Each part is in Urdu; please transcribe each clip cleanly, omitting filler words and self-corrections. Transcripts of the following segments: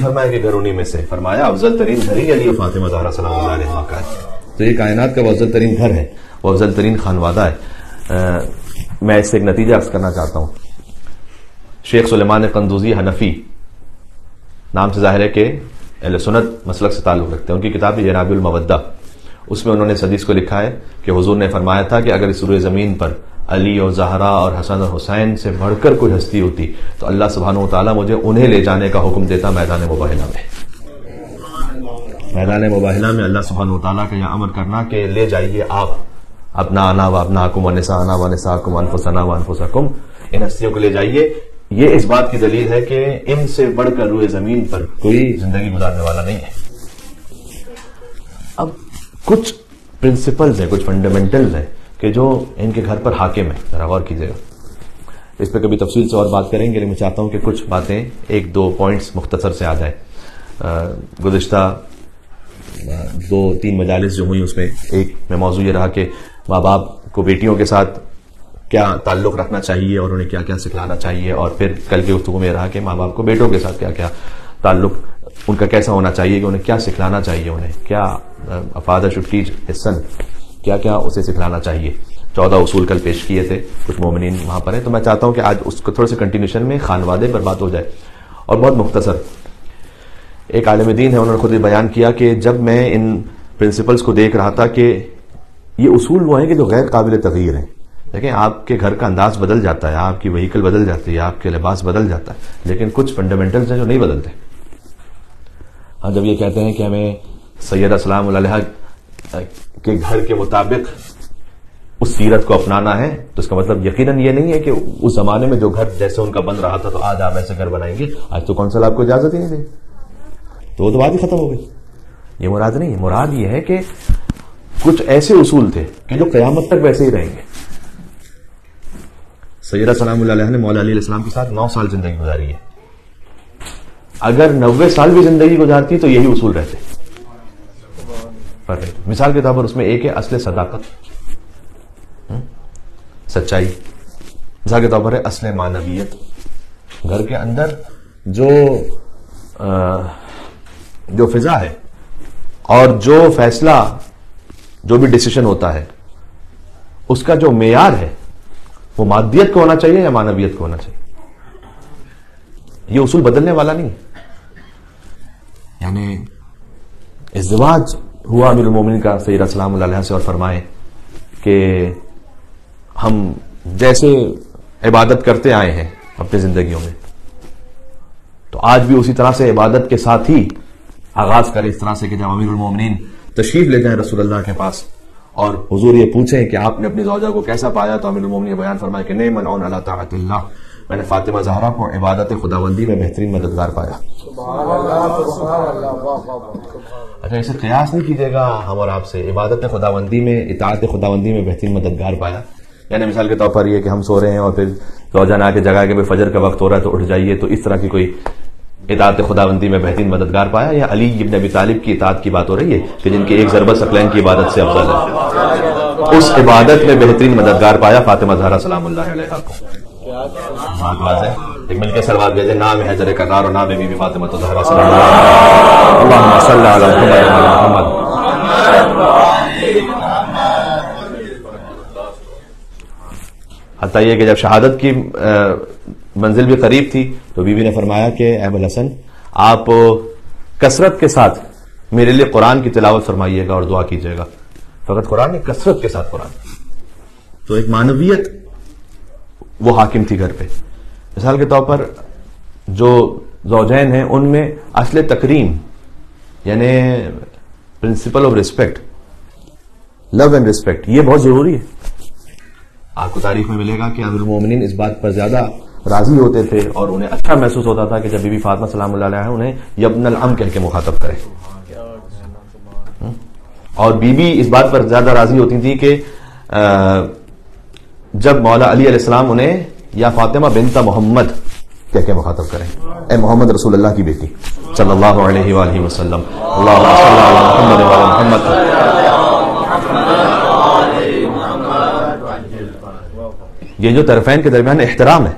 فرمایا کہ گھر انہی میں سے، فرمایا افضل ترین گھر ہی علی و فاطمہ زہرا سلام اللہ علیہ کا ہے. تو یہ کائنات کا وہ افضل ترین گھر ہے، وہ افضل ترین خانوادہ ہے. میں اس سے ایک نتیجہ عرض کرنا چاہتا ہوں. شیخ سلیمان قندوزی حنفی نام سے ظاہر ہے کہ اہل سنت مسلک سے تعلق رکھتے ہیں. ان کی کتاب ہے جناب المودہ، اس میں انہوں نے اس حدیث کو لکھا ہے کہ حضور نے فرمایا تھا کہ اگر اس روئے زمین پر علی اور زہرا اور حسن اور حسین سے بڑھ کر کوئی ہستی ہوتی تو اللہ سبحانہ و تعالیٰ مجھے انہیں لے جانے کا حکم دیتا میدان مباہلہ میں. میدان مباہلہ میں اللہ سبحانہ و تعالیٰ کا یہ امر کرنا کہ لے جائیے آپ اپنا انا و ابناکم و نساءنا و نساءکم انفسنا و انفسکم، ان ہستیوں کو لے جائیے. یہ اس بات کی دلیل ہے کہ ان سے بڑھ کر روئے زمین پر کوئی زندگی گزارنے والا نہیں ہے. اب کچھ پرنسپلز ہیں، کچھ فنڈامنٹلز ہیں کہ جو ان کے گھر پر حاکم ہیں. ذرا غور کیجیے گا، اس پہ کبھی تفصیل سے اور بات کریں گے، لیکن میں چاہتا ہوں کہ کچھ باتیں ایک دو پوائنٹس مختصر سے آ جائیں. گزشتہ 2-3 مجالس جو ہوئی اس میں ایک میں موضوع یہ رہا کہ ماں باپ کو بیٹیوں کے ساتھ کیا تعلق رکھنا چاہیے اور انہیں کیا کیا سکھلانا چاہیے، اور پھر کل کے گفتگو میں یہ رہا کہ ماں باپ کو بیٹوں کے ساتھ کیا کیا تعلق ان کا کیسا ہونا چاہیے، کہ انہیں کیا سکھلانا چاہیے، انہیں کیا father should teach his son, کیا کیا اسے سکھلانا چاہیے. 14 اصول کل پیش کیے تھے، کچھ مومنین وہاں پر ہیں. تو میں چاہتا ہوں کہ آج اس کو تھوڑے سے کنٹینیوشن میں خانوادے پر بات ہو جائے. اور بہت مختصر، ایک عالم دین ہے، انہوں نے خود ہی بیان کیا کہ جب میں ان پرنسپلز کو دیکھ رہا تھا کہ یہ اصول وہ ہیں کہ جو غیر قابل تغیر ہیں. دیکھیں آپ کے گھر کا انداز بدل جاتا ہے، آپ کی وہیکل بدل جاتی ہے، آپ کے لباس بدل جاتا ہے، لیکن کچھ فنڈامنٹلز ہیں جو نہیں بدلتے. ہاں جب یہ کہتے ہیں کہ ہمیں سیدہ سلام علیہا کے گھر کے مطابق اس سیرت کو اپنانا ہے تو اس کا مطلب یقیناً یہ نہیں ہے کہ اس زمانے میں جو گھر جیسے ان کا بن رہا تھا تو آج آپ ایسے گھر بنائیں گے. آج تو کونسل آپ کو اجازت ہی نہیں دے، تو وہ تو بات ہی ختم ہو گئی. یہ مراد نہیں ہے. مراد یہ ہے کہ کچھ ایسے اصول تھے کہ جو قیامت تک ویسے ہی رہیں گے. سیدہ سلام اللہ علیہ نے مولا علی علیہ السلام کے ساتھ 9 سال زندگی گزاری ہے. اگر 90 سال بھی زندگی گزارتی تو یہی اصول رہتے. مثال کے طور پر اس میں ایک ہے اصل صداقت، سچائی. مثال کے طور پر ہے اصل معنویت. گھر کے اندر جو فضا ہے اور جو فیصلہ، جو بھی ڈیسیشن ہوتا ہے، اس کا جو معیار ہے وہ مادیت کو ہونا چاہیے یا معنویت کو ہونا چاہیے. یہ اصول بدلنے والا نہیں. یعنی ازدواج ہوا امیر المومنین کا سیدہ سلام اللہ علیہ سے، اور فرمائے کہ ہم جیسے عبادت کرتے آئے ہیں اپنی زندگیوں میں تو آج بھی اسی طرح سے عبادت کے ساتھ ہی آغاز کریں. اس طرح سے کہ جب امیر المومنین تشریف لے جائیں رسول اللہ کے پاس اور حضور یہ پوچھیں کہ آپ نے اپنی زوجہ کو کیسا پایا، تو امیر المومنین بیان فرمائے کہ نعم العون علی طاعت اللہ، میں نے فاطمہ زہرا کو عبادت خداوندی میں بہترین مددگار پایا. اچھا اسے قیاس نہیں کیجیے گا ہم اور آپ سے. عبادت خداوندی میں، اطاعت خداوندی میں بہترین مددگار پایا، یعنی مثال کے طور پر یہ کہ ہم سو رہے ہیں اور پھر زوجہ نے آ کے جگہ کہ فجر کا وقت ہو رہا ہے تو اٹھ جائیے، تو اس طرح کی کوئی اطاعت خداوندی میں بہترین مددگار پایا. یا علی ابن ابی طالب کی اطاعت کی بات ہو رہی ہے کہ جن کی ایک ضربت ثقلین کی عبادت سے افضل ہے، اس عبادت میں بہترین مددگار پایا فاطمہ زہرا سلام اللہ علیہا کو. بات واضح. ایک مل کے سلوات بھیجے، نام ہے حجر کرار اور نام ہے بی بی فاطمہ زہرا سلام اللہ. اللہم صلی علی محمد وعلی محمد. حتیٰ یہ کہ جب شہادت کی منزل بھی قریب تھی تو بی بی نے فرمایا کہ اے ابو الحسن آپ کثرت کے ساتھ میرے لیے قرآن کی تلاوت فرمائیے گا اور دعا کیجیے گا. فقط قرآن نہیں، کثرت کے ساتھ قرآن. تو ایک معنویت وہ حاکم تھی گھر پہ. مثال کے طور پر جو زوجین ہیں ان میں اصل تکریم یعنی principle of respect, love and respect, یہ بہت ضروری ہے. آپ کو تاریخ میں ملے گا کہ امیر المومنین اس بات پر زیادہ راضی ہوتے تھے اور انہیں اچھا محسوس ہوتا تھا کہ جب بی بی فاطمہ سلام اللہ علیہ انہیں یبن العم کہہ کے مخاطب کرے. اور بی بی اس بات پر زیادہ راضی ہوتی تھی کہ جب مولا علی علیہ السلام انہیں یا فاطمہ بنت محمد کہہ کے مخاطب کریں، اے محمد رسول اللہ کی بیٹی صلی اللہ علیہ وآلہ وسلم. اللہم صلی علی محمد وعلی محمد. یہ جو طرفین کے درمیان احترام ہے،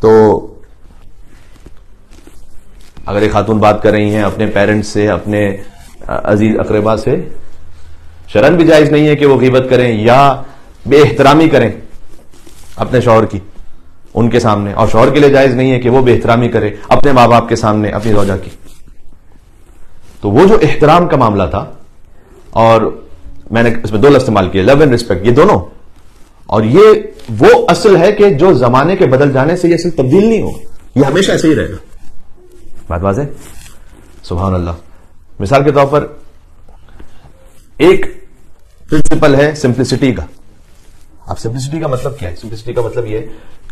تو اگر ایک خاتون بات کر رہی ہیں اپنے پیرنٹس سے، اپنے عزیز اقربا سے، شرعاً بھی جائز نہیں ہے کہ وہ غیبت کریں یا بے احترامی کریں اپنے شوہر کی ان کے سامنے، اور شوہر کے لیے جائز نہیں ہے کہ وہ بے احترامی کرے اپنے ماں باپ کے سامنے اپنی زوجہ کی. تو وہ جو احترام کا معاملہ تھا، اور میں نے اس میں 2 لفظ استعمال کیے، لو اینڈ ریسپیکٹ، یہ دونوں، اور یہ وہ اصل ہے کہ جو زمانے کے بدل جانے سے یہ اصل تبدیل نہیں ہوگا، یہ ہمیشہ ایسے ہی رہے گا. بات واضح؟ سبحان اللہ. مثال کے طور پر ایک پرنسپل ہے سمپلسٹی کا. اب سمپلسٹی کا مطلب کیا ہے؟ سمپلسٹی کا مطلب یہ،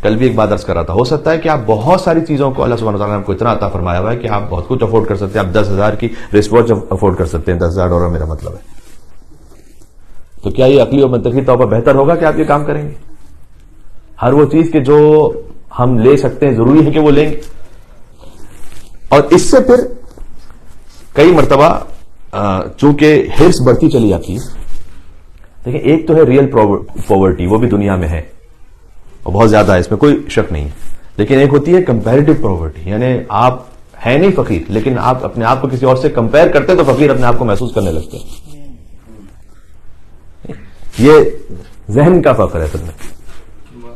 کل بھی ایک بات عرض کر رہا تھا، ہو سکتا ہے کہ آپ بہت ساری چیزوں کو اللہ سبحانہ وتعالیٰ نے آپ کو اتنا عطا فرمایا ہوا ہے کہ آپ بہت کچھ افورڈ کر سکتے ہیں. آپ 10,000 کی ریسٹ واچ افورڈ کر سکتے ہیں، $10,000 میرا مطلب ہے. تو کیا یہ عقلی اور منطقی طور پر بہتر ہوگا کہ آپ یہ کام کریں گے؟ ہر وہ چیز کہ جو ہم لے سکتے ہیں ضروری ہے کہ وہ لیں گے؟ اور اس سے پھر کئی مرتبہ چونکہ ہرس بڑھتی چلی جاتی ہے. دیکھیں، ایک تو ہے ریئل پاورٹی، وہ بھی دنیا میں ہے اور بہت زیادہ ہے، اس میں کوئی شک نہیں ہے. لیکن ایک ہوتی ہے کمپیریٹو پاورٹی، یعنی آپ ہیں نہیں فقیر، لیکن آپ اپنے آپ کو کسی اور سے کمپیئر کرتے تو فقیر اپنے آپ کو محسوس کرنے لگتے ہیں. یہ ذہن کا فخر ہے، اصل میں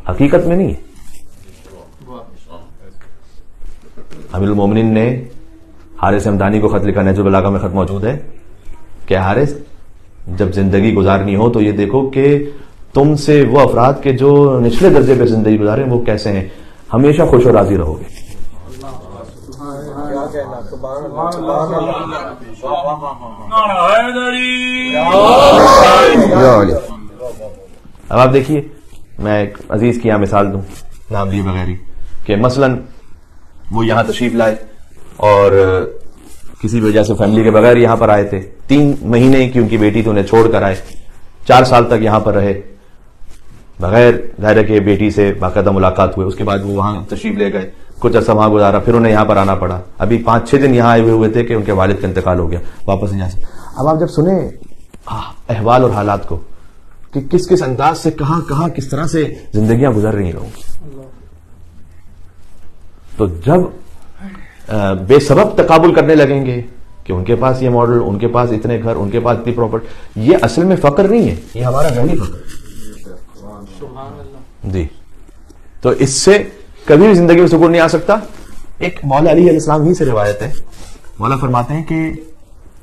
حقیقت میں نہیں ہے. امیر المومنین نے حارث ہمدانی کو خط لکھا، نہج البلاغہ میں خط موجود ہے کہ حارث، جب زندگی گزارنی ہو تو یہ دیکھو کہ تم سے وہ افراد کے جو نچلے درجے پہ زندگی گزارے وہ کیسے ہیں، ہمیشہ خوش و راضی رہو گے. اب آپ دیکھیے، میں ایک عزیز کی یہاں مثال دوں نام لیے بغیر ہی، کہ مثلاً وہ یہاں تشریف لائے اور کسی وجہ سے فیملی کے بغیر یہاں پر آئے تھے. 3 مہینے کی ان کی بیٹی تو انہیں چھوڑ کر آئے، 4 سال تک یہاں پر رہے بغیر ظاہر کہ بیٹی سے باقاعدہ ملاقات ہوئے. اس کے بعد وہ وہاں تشریف لے گئے، کچھ عرصہ وہاں گزارا، پھر انہیں یہاں پر آنا پڑا. ابھی 5-6 دن یہاں آئے ہوئے تھے کہ ان کے والد کا انتقال ہو گیا، واپس نہیں جا سکتے. اب آپ جب سنیں احوال اور حالات کو کہ کس کس انداز سے کہاں کہاں کس طرح سے زندگیاں گزر رہی ہیں، تو جب بے سبب تقابل کرنے لگیں گے کہ ان کے پاس یہ ماڈل، ان کے پاس اتنے گھر، ان کے پاس اتنی پراپرٹی، یہ اصل میں فقر نہیں ہے، یہ ہمارا ذہنی فقر ہے. جی، تو اس سے کبھی بھی زندگی میں سکون نہیں آ سکتا. ایک مولا علی علیہ السلام ہی سے روایت ہے، مولا فرماتے ہیں کہ،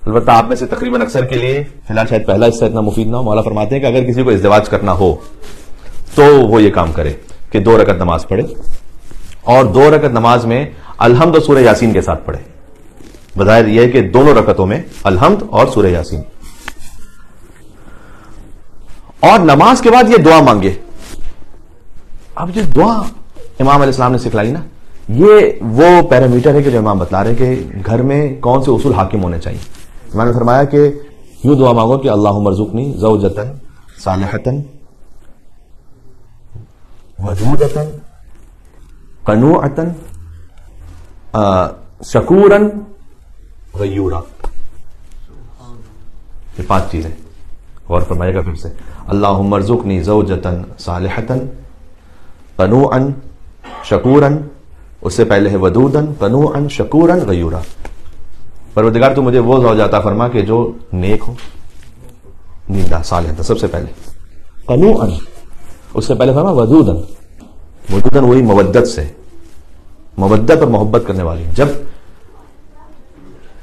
البتہ آپ میں سے تقریباً اکثر کے لیے فی الحال شاید پہلا حصہ اتنا مفید نہ ہو، مولا فرماتے ہیں کہ اگر کسی کو ازدواج کرنا ہو تو وہ یہ کام کرے کہ 2 رکعت نماز پڑھے، اور 2 رکعت نماز میں الحمد اور سورہ یاسین کے ساتھ پڑھے. بظاہر یہ ہے کہ دونوں رکعتوں میں الحمد اور سورہ یاسین، اور نماز کے بعد یہ دعا مانگے. اب جو دعا امام علیہ السلام نے سکھلائی نا، یہ وہ پیرامیٹر ہے کہ جو امام بتلا رہے کہ گھر میں کون سے اصول حاکم ہونے چاہیے. میں نے فرمایا کہ یوں دعا مانگو کہ اللہم ارزقنی زوجۃ صالحۃ ودودۃ قنوعۃ شکورا غیورا. یہ 5 چیزیں غور فرمائے گا پھر سے. اللہم ارزقنی زوجۃ صالحۃ قنوعا شکورا، اس سے پہلے ہے ودودا قنوعا شکورا غیورا. پروردگار تو مجھے وہ زوجہ عطا فرما کہ جو نیک ہو، نیکا صالح تھا سب سے پہلے. قنوعا، اس سے پہلے فرما ودودا، ودودا وہی مودت سے، مودت اور محبت کرنے والی. جب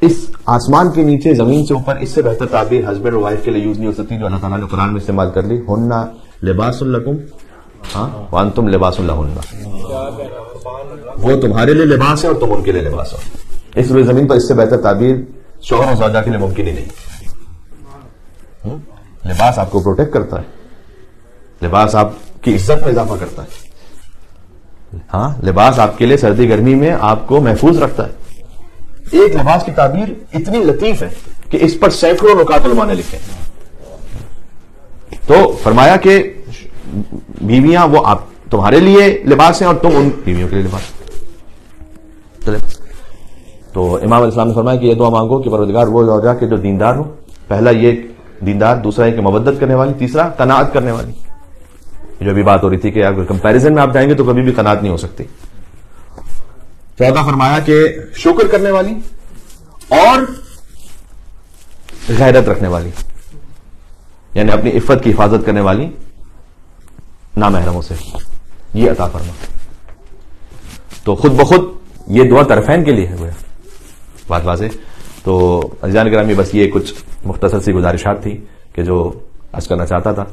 اس آسمان کے نیچے زمین سے اوپر، اس سے بہتر تعبیر ہسبینڈ اور وائف کے لیے یوز نہیں ہو سکتی جو اللہ تعالیٰ نے قرآن میں استعمال کر لی. ہننا لباس لکم وانتم لباس لہن، وہ تمہارے لیے لباس ہے اور تم ان کے لیے لباس ہو. اس روئے زمین پر اس سے بہتر تعبیر شوہر اور زوجہ کے لیے ممکن ہی نہیں. لباس آپ کو پروٹیکٹ کرتا ہے، لباس آپ کی عزت میں اضافہ کرتا ہے. ہاں، لباس آپ کے لیے سردی گرمی میں آپ کو محفوظ رکھتا ہے. ایک لباس کی تعبیر اتنی لطیف ہے کہ اس پر سینکڑوں نکات علماء نے لکھے. تو فرمایا کہ بیویاں وہ آپ تمہارے لیے لباس ہیں اور تم ان بیویوں کے لیے لباس. تو امام علیہ السلام نے فرمایا کہ یہ دعا مانگو کہ پروردگار وہ زوجہ کہ جو دیندار ہو. پہلا یہ دیندار، دوسرا ہے کہ مودت کرنے والی، تیسرا قناعت کرنے والی. جو بھی بات ہو رہی تھی کہ اگر کمپیریزن میں آپ جائیں گے تو کبھی بھی قناعت نہیں ہو سکتی. چوتھا فرمایا کہ شکر کرنے والی اور غیرت رکھنے والی، یعنی اپنی عفت کی حفاظت کرنے والی نامحرموں سے، یہ عطا فرما. تو خود بخود یہ دعا طرفین کے لیے ہے، بات واضح. تو عزیزان گرامی، بس یہ کچھ مختصر سی گزارشات تھی کہ جو عرض کرنا چاہتا تھا.